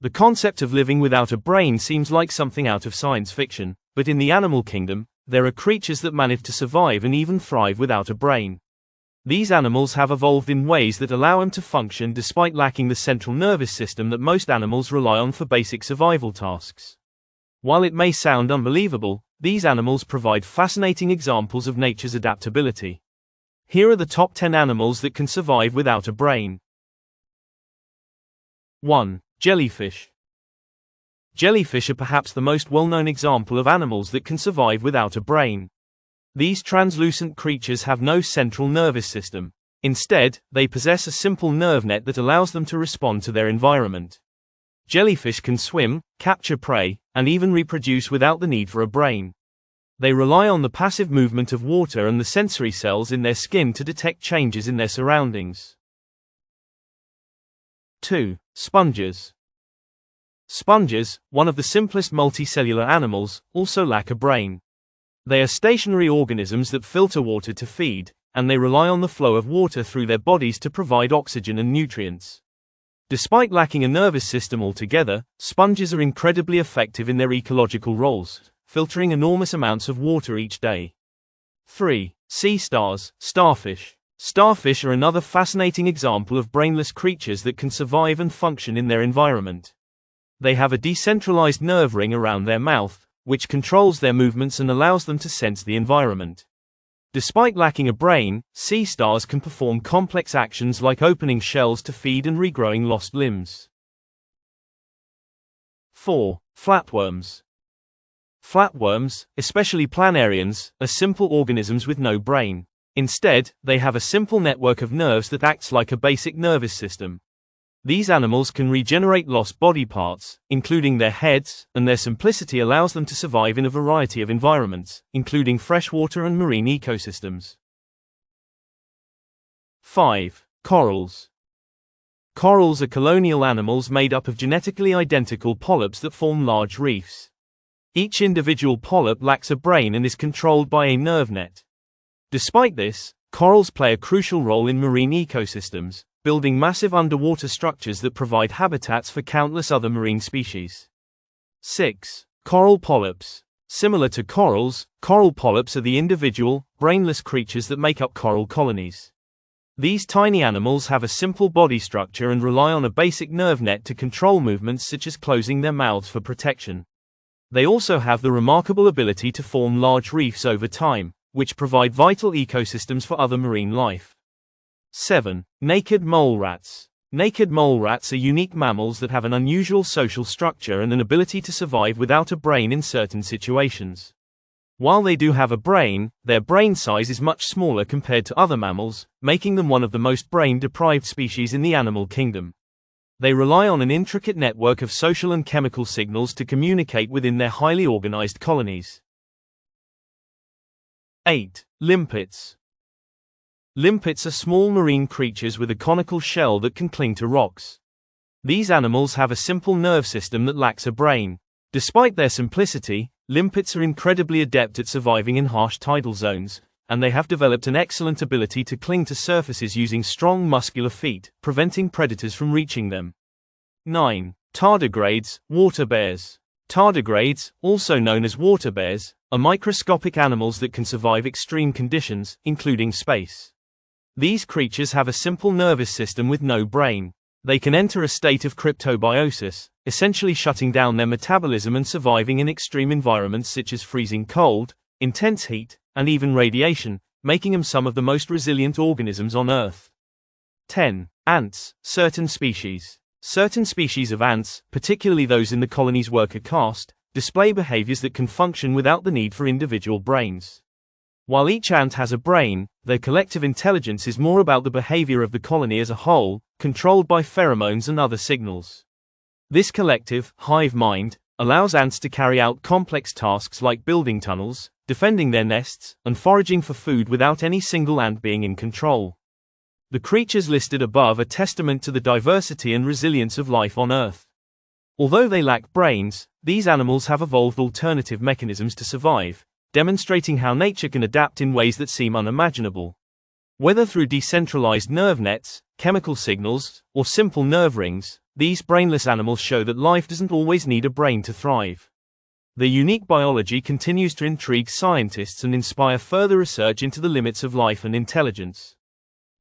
The concept of living without a brain seems like something out of science fiction, but in the animal kingdom, there are creatures that manage to survive and even thrive without a brain. These animals have evolved in ways that allow them to function despite lacking the central nervous system that most animals rely on for basic survival tasks. While it may sound unbelievable, these animals provide fascinating examples of nature's adaptability. Here are the top 10 animals that can survive without a brain. 1. Jellyfish. Jellyfish are perhaps the most well-known example of animals that can survive without a brain. These translucent creatures have no central nervous system. Instead, they possess a simple nerve net that allows them to respond to their environment. Jellyfish can swim, capture prey, and even reproduce without the need for a brain. They rely on the passive movement of water and the sensory cells in their skin to detect changes in their surroundings. 2. Sponges. Sponges, one of the simplest multicellular animals, also lack a brain. They are stationary organisms that filter water to feed, and they rely on the flow of water through their bodies to provide oxygen and nutrients. Despite lacking a nervous system altogether, sponges are incredibly effective in their ecological roles, filtering enormous amounts of water each day. 3. Sea stars, starfish. Starfish are another fascinating example of brainless creatures that can survive and function in their environment. They have a decentralized nerve ring around their mouth, which controls their movements and allows them to sense the environment. Despite lacking a brain, sea stars can perform complex actions like opening shells to feed and regrowing lost limbs. 4. Flatworms. Flatworms, especially planarians, are simple organisms with no brain. Instead, they have a simple network of nerves that acts like a basic nervous system. These animals can regenerate lost body parts, including their heads, and their simplicity allows them to survive in a variety of environments, including freshwater and marine ecosystems. 5. Corals. Corals are colonial animals made up of genetically identical polyps that form large reefs. Each individual polyp lacks a brain and is controlled by a nerve net. Despite this, corals play a crucial role in marine ecosystems, building massive underwater structures that provide habitats for countless other marine species. 6. Coral polyps. Similar to corals, coral polyps are the individual, brainless creatures that make up coral colonies. These tiny animals have a simple body structure and rely on a basic nerve net to control movements such as closing their mouths for protection. They also have the remarkable ability to form large reefs over time, which provide vital ecosystems for other marine life. 7. Naked mole rats. Naked mole rats are unique mammals that have an unusual social structure and an ability to survive without a brain in certain situations. While they do have a brain, their brain size is much smaller compared to other mammals, making them one of the most brain-deprived species in the animal kingdom. They rely on an intricate network of social and chemical signals to communicate within their highly organized colonies. 8. Limpets. Limpets are small marine creatures with a conical shell that can cling to rocks. These animals have a simple nerve system that lacks a brain. Despite their simplicity, limpets are incredibly adept at surviving in harsh tidal zones, and they have developed an excellent ability to cling to surfaces using strong muscular feet, preventing predators from reaching them. 9. Tardigrades, water bears. Tardigrades, also known as water bears, are microscopic animals that can survive extreme conditions, including space. These creatures have a simple nervous system with no brain. They can enter a state of cryptobiosis, essentially shutting down their metabolism and surviving in extreme environments such as freezing cold, intense heat, and even radiation, making them some of the most resilient organisms on Earth. 10. Ants, certain species. Certain species of ants, particularly those in the colony's worker caste, display behaviors that can function without the need for individual brains. While each ant has a brain, their collective intelligence is more about the behavior of the colony as a whole, controlled by pheromones and other signals. This collective, hive mind, allows ants to carry out complex tasks like building tunnels, defending their nests, and foraging for food without any single ant being in control. The creatures listed above are testament to the diversity and resilience of life on Earth. Although they lack brains, these animals have evolved alternative mechanisms to survive, demonstrating how nature can adapt in ways that seem unimaginable. Whether through decentralized nerve nets, chemical signals, or simple nerve rings, These brainless animals show that life doesn't always need a brain to thrive. Their unique biology continues to intrigue scientists and inspire further research into the limits of life and intelligence.